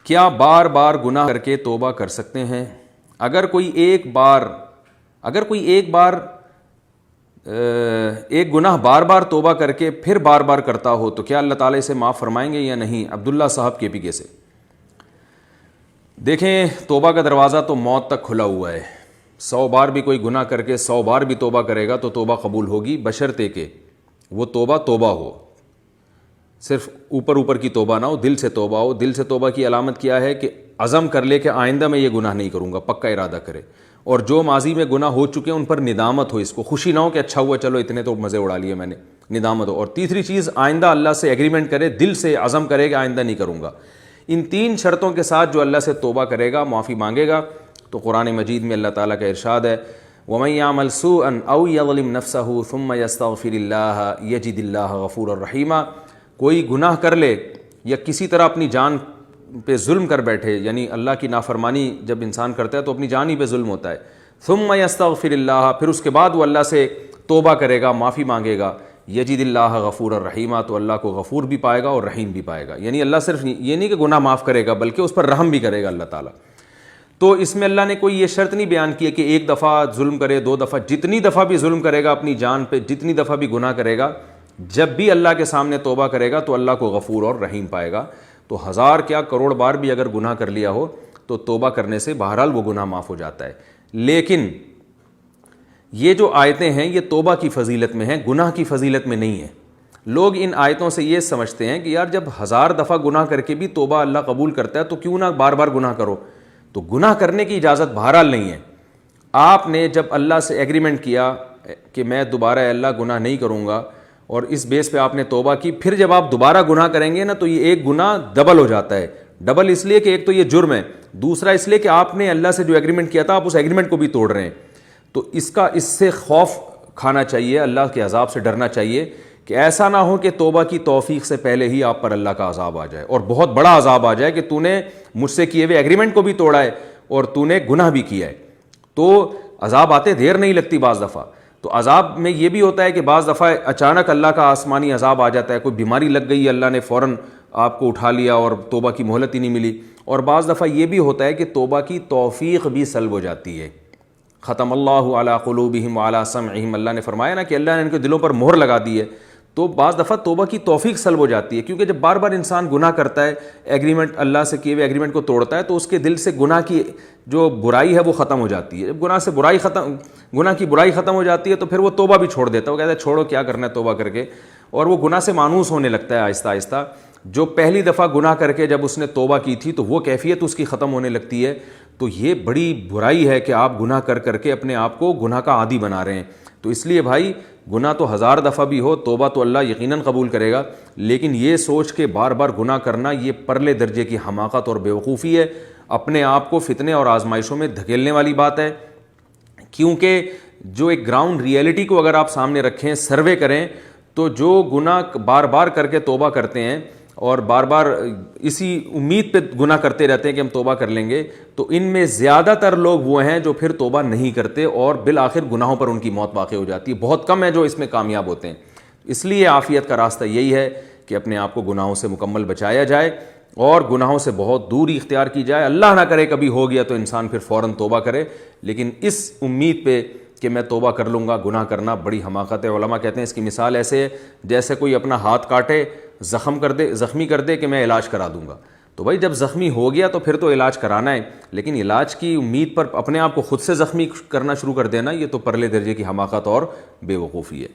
کیا بار بار گناہ کر کے توبہ کر سکتے ہیں؟ اگر کوئی ایک گناہ بار بار توبہ کر کے پھر بار بار کرتا ہو تو کیا اللہ تعالیٰ اسے معاف فرمائیں گے یا نہیں؟ عبداللہ صاحب کے پی کے سے. دیکھیں، توبہ کا دروازہ تو موت تک کھلا ہوا ہے. 100 بار بھی کوئی گناہ کر کے 100 بار بھی توبہ کرے گا تو توبہ قبول ہوگی، بشرطے کہ وہ توبہ ہو. صرف اوپر کی توبہ نہ ہو، دل سے توبہ ہو. دل سے توبہ کی علامت کیا ہے؟ کہ عزم کر لے کہ آئندہ میں یہ گناہ نہیں کروں گا، پکا ارادہ کرے. اور جو ماضی میں گناہ ہو چکے ہیں ان پر ندامت ہو، اس کو خوشی نہ ہو کہ اچھا ہوا چلو اتنے تو مزے اڑا لیے میں نے، ندامت ہو. اور تیسری چیز، آئندہ اللہ سے ایگریمنٹ کرے، دل سے عزم کرے کہ آئندہ نہیں کروں گا. ان 3 شرطوں کے ساتھ جو اللہ سے توبہ کرے گا، معافی مانگے گا، تو قرآن مجید میں اللہ تعالیٰ کا ارشاد ہے وَمَن يَعْمَلْ سُوءًا أَوْ يَظْلِمْ نَفْسَهُ ثُمَّ يَسْتَغْفِرِ اللَّهَ يَجِدِ اللَّهَ غَفُورًا رَحِيمًا. کوئی گناہ کر لے یا کسی طرح اپنی جان پہ ظلم کر بیٹھے، یعنی اللہ کی نافرمانی جب انسان کرتا ہے تو اپنی جان ہی پہ ظلم ہوتا ہے. ثُمَّ يَسْتَغْفِرِ اللَّهَ، پھر اس کے بعد وہ اللہ سے توبہ کرے گا، معافی مانگے گا، یجد اللہ غفور الرحیمہ، تو اللہ کو غفور بھی پائے گا اور رحیم بھی پائے گا. یعنی اللہ صرف یہ نہیں کہ گناہ معاف کرے گا بلکہ اس پر رحم بھی کرے گا اللہ تعالیٰ. تو اس میں اللہ نے کوئی یہ شرط نہیں بیان کی ہے کہ 1 دفعہ ظلم کرے، 2 دفعہ، جتنی دفعہ بھی ظلم کرے گا اپنی جان پہ، جتنی دفعہ بھی گناہ کرے گا، جب بھی اللہ کے سامنے توبہ کرے گا تو اللہ کو غفور اور رحیم پائے گا. تو 1000 کیا کروڑ بار بھی اگر گناہ کر لیا ہو تو توبہ کرنے سے بہرحال وہ گناہ معاف ہو جاتا ہے. لیکن یہ جو آیتیں ہیں یہ توبہ کی فضیلت میں ہیں، گناہ کی فضیلت میں نہیں ہیں. لوگ ان آیتوں سے یہ سمجھتے ہیں کہ یار جب 1000 دفعہ گناہ کر کے بھی توبہ اللہ قبول کرتا ہے تو کیوں نہ بار بار گناہ کرو. تو گناہ کرنے کی اجازت بہرحال نہیں ہے. آپ نے جب اللہ سے ایگریمنٹ کیا کہ میں دوبارہ اللہ گناہ نہیں کروں گا، اور اس بیس پہ آپ نے توبہ کی، پھر جب آپ دوبارہ گناہ کریں گے نا تو یہ ایک گناہ ڈبل ہو جاتا ہے. ڈبل اس لیے کہ ایک تو یہ جرم ہے، دوسرا اس لیے کہ آپ نے اللہ سے جو ایگریمنٹ کیا تھا آپ اس ایگریمنٹ کو بھی توڑ رہے ہیں. تو اس سے خوف کھانا چاہیے، اللہ کے عذاب سے ڈرنا چاہیے کہ ایسا نہ ہو کہ توبہ کی توفیق سے پہلے ہی آپ پر اللہ کا عذاب آ جائے، اور بہت بڑا عذاب آ جائے کہ تو نے مجھ سے کیے ہوئے ایگریمنٹ کو بھی توڑا ہے اور تو نے گناہ بھی کیا ہے. تو عذاب آتے دیر نہیں لگتی بعض دفعہ. تو عذاب میں یہ بھی ہوتا ہے کہ بعض دفعہ اچانک اللہ کا آسمانی عذاب آ جاتا ہے، کوئی بیماری لگ گئی، اللہ نے فوراً آپ کو اٹھا لیا اور توبہ کی مہلت ہی نہیں ملی. اور بعض دفعہ یہ بھی ہوتا ہے کہ توبہ کی توفیق بھی سلب ہو جاتی ہے. ختم اللہ علی قلوبہم وعلی سمعہم، اللہ نے فرمایا نا کہ اللہ نے ان کے دلوں پر مہر لگا دی ہے. تو بعض دفعہ توبہ کی توفیق سلب ہو جاتی ہے، کیونکہ جب بار بار انسان گناہ کرتا ہے، ایگریمنٹ اللہ سے کیے ہوئے ایگریمنٹ کو توڑتا ہے، تو اس کے دل سے گناہ کی جو برائی ہے وہ ختم ہو جاتی ہے. جب گناہ کی برائی ختم ہو جاتی ہے تو پھر وہ توبہ بھی چھوڑ دیتا ہے. وہ کہتا ہے چھوڑو، کیا کرنا ہے توبہ کر کے، اور وہ گناہ سے مانوس ہونے لگتا ہے آہستہ آہستہ. جو پہلی دفعہ گناہ کر کے جب اس نے توبہ کی تھی تو وہ کیفیت اس کی ختم ہونے لگتی ہے. تو یہ بڑی برائی ہے کہ آپ گناہ کر کر کے اپنے آپ کو گناہ کا عادی بنا رہے ہیں. تو اس لیے بھائی، گناہ تو 1000 دفعہ بھی ہو، توبہ تو اللہ یقیناً قبول کرے گا، لیکن یہ سوچ کے بار بار گناہ کرنا یہ پرلے درجے کی حماقت اور بیوقوفی ہے، اپنے آپ کو فتنے اور آزمائشوں میں دھکیلنے والی بات ہے. کیونکہ جو ایک گراؤنڈ ریئلٹی کو اگر آپ سامنے رکھیں، سروے کریں، تو جو گناہ بار بار کر کے توبہ کرتے ہیں اور بار بار اسی امید پہ گناہ کرتے رہتے ہیں کہ ہم توبہ کر لیں گے، تو ان میں زیادہ تر لوگ وہ ہیں جو پھر توبہ نہیں کرتے اور بالآخر گناہوں پر ان کی موت واقع ہو جاتی ہے. بہت کم ہیں جو اس میں کامیاب ہوتے ہیں. اس لیے عافیت کا راستہ یہی ہے کہ اپنے آپ کو گناہوں سے مکمل بچایا جائے اور گناہوں سے بہت دوری اختیار کی جائے. اللہ نہ کرے کبھی ہو گیا تو انسان پھر فوراً توبہ کرے، لیکن اس امید پہ کہ میں توبہ کر لوں گا، گناہ کرنا بڑی حماقت ہے. علماء کہتے ہیں اس کی مثال ایسے ہے جیسے کوئی اپنا ہاتھ کاٹے، زخمی کر دے کہ میں علاج کرا دوں گا. تو بھائی جب زخمی ہو گیا تو پھر تو علاج کرانا ہے، لیکن علاج کی امید پر اپنے آپ کو خود سے زخمی کرنا شروع کر دینا، یہ تو پرلے درجے کی حماقت اور بے وقوفی ہے.